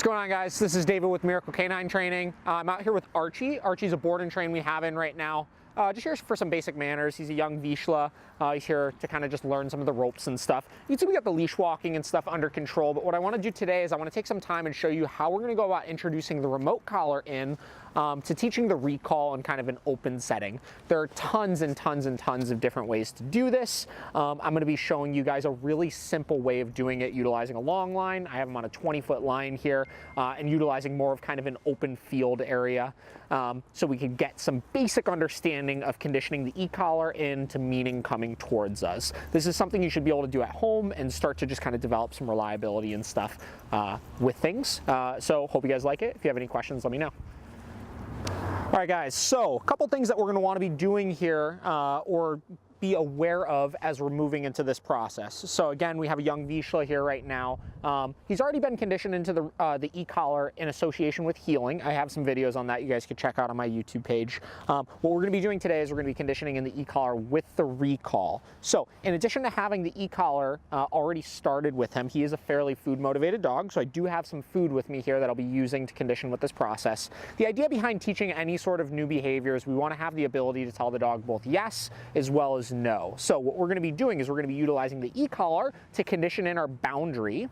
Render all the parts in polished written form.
What's going on, guys? This is David with Miracle Canine Training. I'm out here with Archie. Archie's a board and train we have in right now. Just here for some basic manners. He's a young Vizsla. He's here to kind of just learn some of the ropes and stuff. You can see we got the leash walking and stuff under control, but what I want to do today is I want to take some time and show you how we're going to go about introducing the remote collar in to teaching the recall in kind of an open setting. There are tons and tons and tons of different ways to do this. I'm going to be showing you guys a really simple way of doing it utilizing a long line. I have him on a 20-foot line here and utilizing more of kind of an open field area so we can get some basic understanding of conditioning the e-collar into meaning coming towards us. This is something you should be able to do at home and start to just kind of develop some reliability and stuff with things. So hope you guys like it. If you have any questions, let me know. All right, guys, so a couple things that we're going to want to be doing here or be aware of as we're moving into this process. So again, we have a young Vizsla here right now. He's already been conditioned into the e-collar in association with healing. I have some videos on that you guys can check out on my YouTube page. What we're going to be doing today is we're going to be conditioning in the e-collar with the recall. So in addition to having the e-collar already started with him, he is a fairly food motivated dog, so I do have some food with me here that I'll be using to condition with this process. The idea behind teaching any sort of new behavior is we want to have the ability to tell the dog both yes as well as no. So what we're going to be doing is we're going to be utilizing the e-collar to condition in our boundary.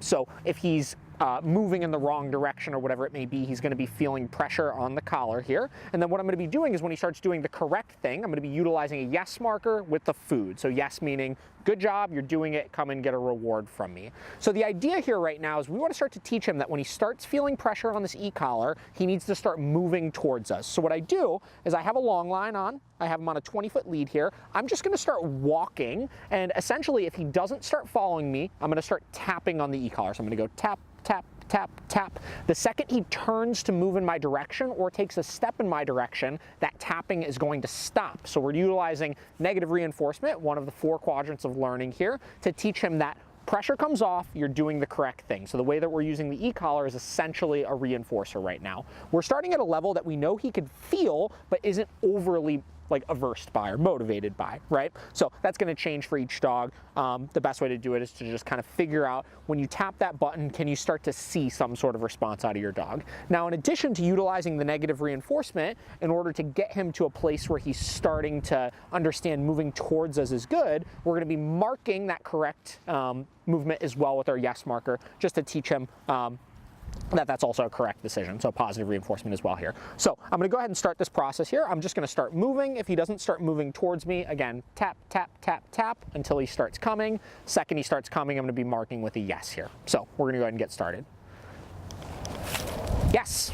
So if he's moving in the wrong direction or whatever it may be, he's going to be feeling pressure on the collar here. And then what I'm going to be doing is when he starts doing the correct thing, I'm going to be utilizing a yes marker with the food. So yes meaning, good job, you're doing it, come and get a reward from me. So the idea here right now is we want to start to teach him that when he starts feeling pressure on this e-collar, he needs to start moving towards us. So what I do is I have a long line on, I have him on a 20-foot lead here. I'm just going to start walking, and essentially if he doesn't start following me, I'm going to start tapping on the e-collar. So I'm going to go tap, tap, tap, tap. The second he turns to move in my direction or takes a step in my direction, that tapping is going to stop. So we're utilizing negative reinforcement, one of the 4 quadrants of learning here, to teach him that pressure comes off, you're doing the correct thing. So the way that we're using the e-collar is essentially a reinforcer right now. We're starting at a level that we know he could feel, but isn't overly like averse by or motivated by, right? So that's going to change for each dog. The best way to do it is to just kind of figure out when you tap that button, can you start to see some sort of response out of your dog? Now, in addition to utilizing the negative reinforcement in order to get him to a place where he's starting to understand moving towards us is good, we're going to be marking that correct movement as well with our yes marker, just to teach him that's also a correct decision. So positive reinforcement as well here. So I'm going to go ahead and start this process here. I'm just going to start moving. If he doesn't start moving towards me, again, tap, tap, tap, tap until he starts coming. Second he starts coming, I'm going to be marking with a yes here. So we're going to go ahead and get started. Yes.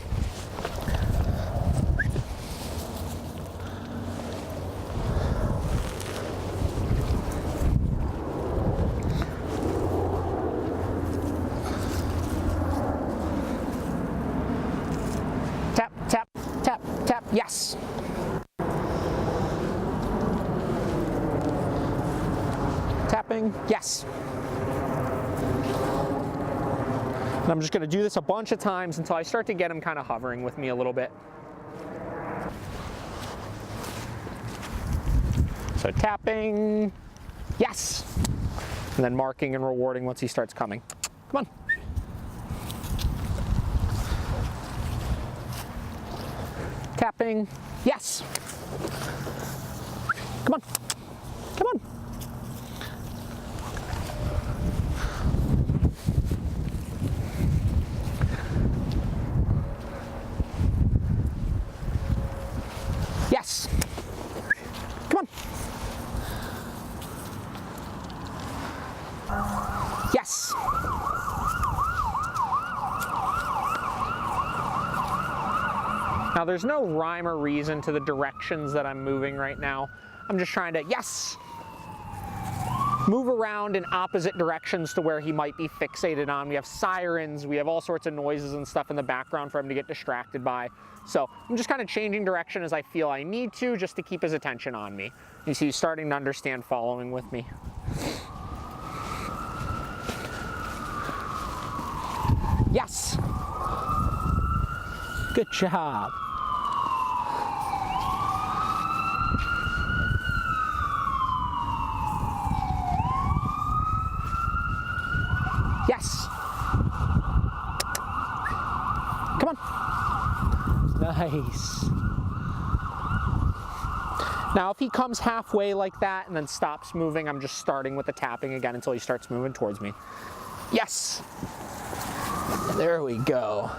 Tap, tap, tap, tap, yes. Tapping, yes. And I'm just going to do this a bunch of times until I start to get him kind of hovering with me a little bit. So tapping, yes. And then marking and rewarding once he starts coming. Come on. Tapping, yes. Come on, come on. Yes. Come on. Yes. Now there's no rhyme or reason to the directions that I'm moving right now. I'm just trying to, yes, move around in opposite directions to where he might be fixated on. We have sirens, we have all sorts of noises and stuff in the background for him to get distracted by. So I'm just kind of changing direction as I feel I need to, just to keep his attention on me. You see he's starting to understand following with me. Yes. Good job. Yes. Nice. Now, if he comes halfway like that and then stops moving, I'm just starting with the tapping again until he starts moving towards me. Yes. There we go.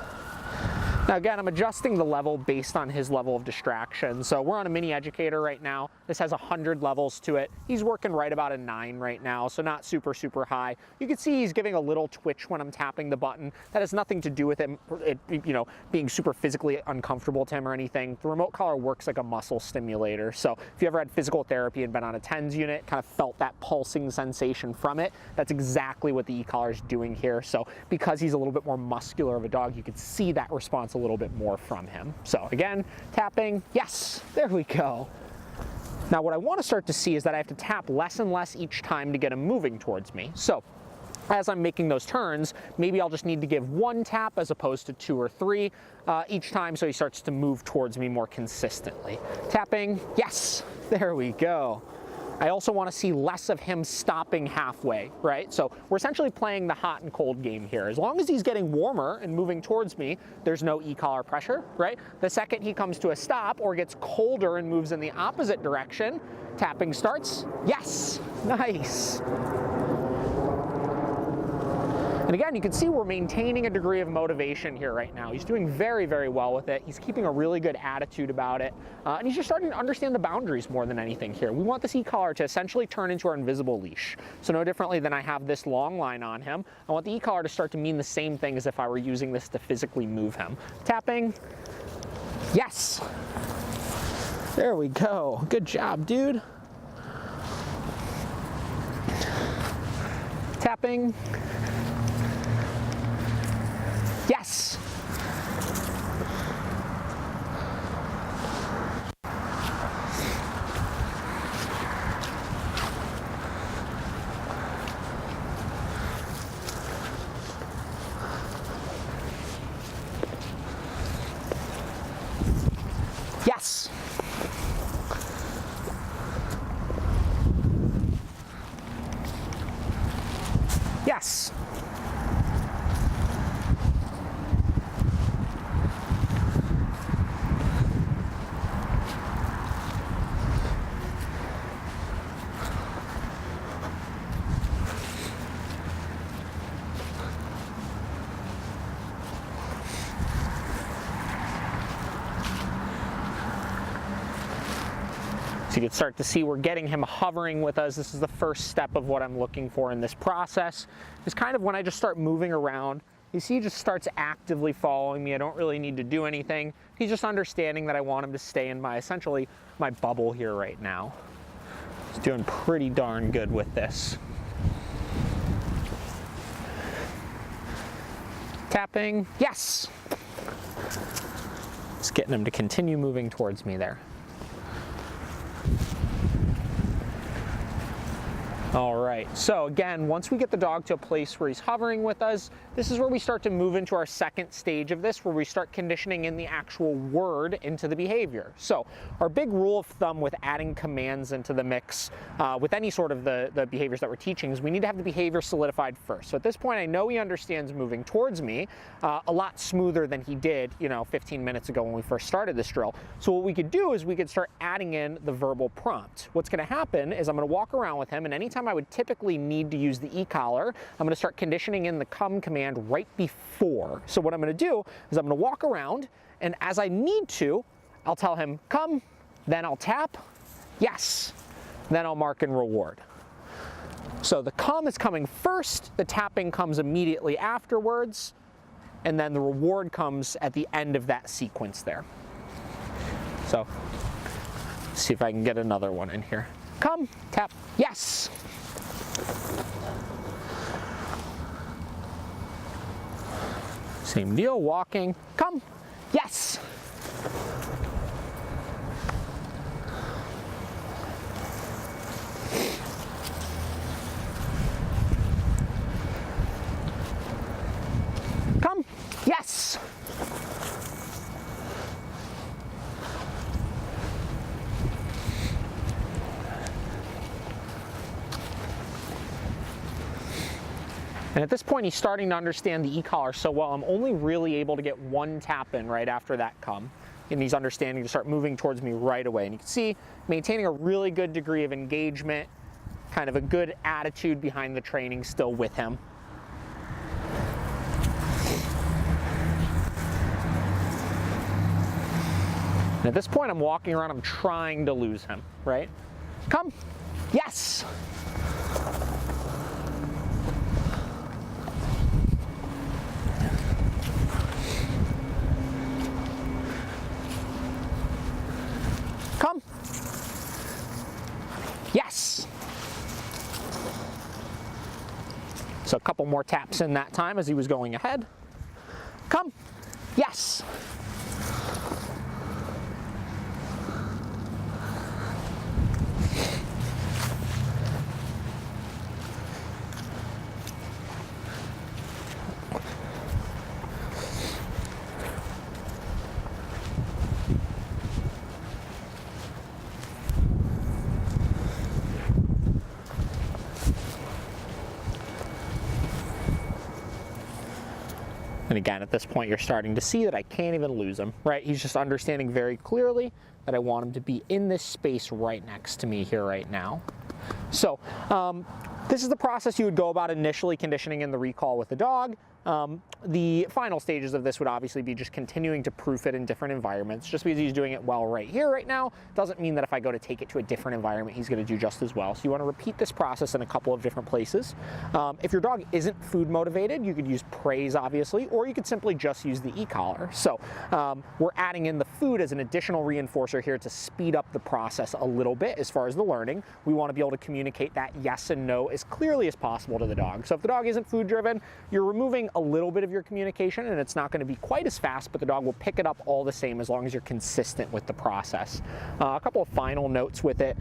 Now again, I'm adjusting the level based on his level of distraction. So we're on a mini educator right now. This has 100 levels to it. He's working right about a 9 right now, so not super, super high. You can see he's giving a little twitch when I'm tapping the button. That has nothing to do with him, being super physically uncomfortable to him or anything. The remote collar works like a muscle stimulator. So if you ever had physical therapy and been on a TENS unit, kind of felt that pulsing sensation from it, that's exactly what the e-collar is doing here. So because he's a little bit more muscular of a dog, you can see that response a little bit more from him. So again, tapping, yes, there we go. Now what I want to start to see is that I have to tap less and less each time to get him moving towards me. So as I'm making those turns, maybe I'll just need to give 1 tap as opposed to 2 or 3 each time, so he starts to move towards me more consistently. Tapping, yes, there we go. I also want to see less of him stopping halfway, right? So we're essentially playing the hot and cold game here. As long as he's getting warmer and moving towards me, there's no e-collar pressure, right? The second he comes to a stop or gets colder and moves in the opposite direction, tapping starts. Yes, nice. And again, you can see we're maintaining a degree of motivation here right now. He's doing very, very well with it. He's keeping a really good attitude about it. And he's just starting to understand the boundaries more than anything here. We want this e-collar to essentially turn into our invisible leash. So no differently than I have this long line on him, I want the e-collar to start to mean the same thing as if I were using this to physically move him. Tapping, yes. There we go. Good job, dude. Tapping. Yes. Yes. Yes. So you can start to see we're getting him hovering with us. This is the first step of what I'm looking for in this process. It's kind of when I just start moving around. You see he just starts actively following me. I don't really need to do anything. He's just understanding that I want him to stay in essentially my bubble here right now. He's doing pretty darn good with this. Tapping, yes. Just getting him to continue moving towards me there. All right, so again, once we get the dog to a place where he's hovering with us, this is where we start to move into our second stage of this, where we start conditioning in the actual word into the behavior. So our big rule of thumb with adding commands into the mix, with any sort of the behaviors that we're teaching, is we need to have the behavior solidified first. So at this point, I know he understands moving towards me a lot smoother than he did, 15 minutes ago when we first started this drill. So what we could do is we could start adding in the verbal prompt. What's gonna happen is I'm gonna walk around with him, and anytime I would typically need to use the e-collar, I'm going to start conditioning in the come command right before. So what I'm going to do is I'm going to walk around, and as I need to, I'll tell him come, then I'll tap, yes, then I'll mark and reward. So the come is coming first, the tapping comes immediately afterwards, and then the reward comes at the end of that sequence there. So let's see if I can get another one in here. Come, tap, yes. Same deal, walking, come, yes. Come, yes. And at this point, he's starting to understand the e-collar so well, I'm only really able to get 1 tap in right after that come. and he's understanding to start moving towards me right away. And you can see maintaining a really good degree of engagement, kind of a good attitude behind the training still with him. And at this point, I'm walking around, I'm trying to lose him, right? Come, yes. Come. Yes. So a couple more taps in that time as he was going ahead. Come. Yes. And again, at this point, you're starting to see that I can't even lose him, right? He's just understanding very clearly that I want him to be in this space right next to me here right now. So this is the process you would go about initially conditioning in the recall with the dog. The final stages of this would obviously be just continuing to proof it in different environments. Just because he's doing it well right here, right now, doesn't mean that if I go to take it to a different environment, he's going to do just as well. So you want to repeat this process in a couple of different places. If your dog isn't food motivated, you could use praise, obviously, or you could simply just use the e-collar. So we're adding in the food as an additional reinforcer here to speed up the process a little bit as far as the learning. We want to be able to communicate that yes and no as clearly as possible to the dog. So if the dog isn't food driven, you're removing a little bit of your communication and it's not going to be quite as fast, but the dog will pick it up all the same as long as you're consistent with the process. A couple of final notes with it.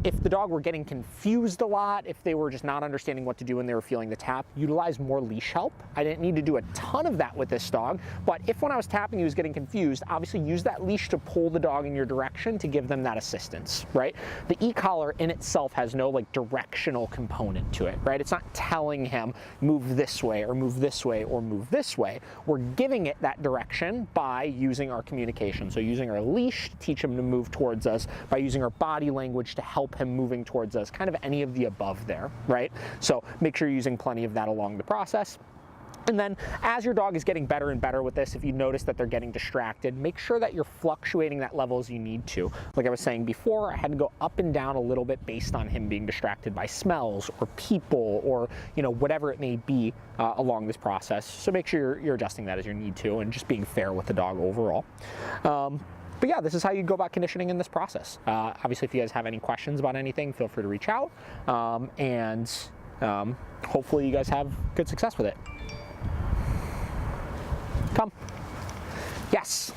If the dog were getting confused a lot, if they were just not understanding what to do when they were feeling the tap, utilize more leash help. I didn't need to do a ton of that with this dog, but if when I was tapping he was getting confused, obviously use that leash to pull the dog in your direction to give them that assistance, right? The e-collar in itself has no like directional component to it, right? It's not telling him move this way or move this way or move this way. We're giving it that direction by using our communication. So using our leash to teach him to move towards us, by using our body language to help him moving towards us, kind of any of the above there, right? So make sure you're using plenty of that along the process. And then as your dog is getting better and better with this, if you notice that they're getting distracted, make sure that you're fluctuating that level as you need to. Like I was saying before, I had to go up and down a little bit based on him being distracted by smells or people or, you know, whatever it may be along this process. So make sure you're adjusting that as you need to and just being fair with the dog overall. But yeah, this is how you go about conditioning in this process. Obviously, if you guys have any questions about anything, feel free to reach out. Hopefully you guys have good success with it. Come. Yes.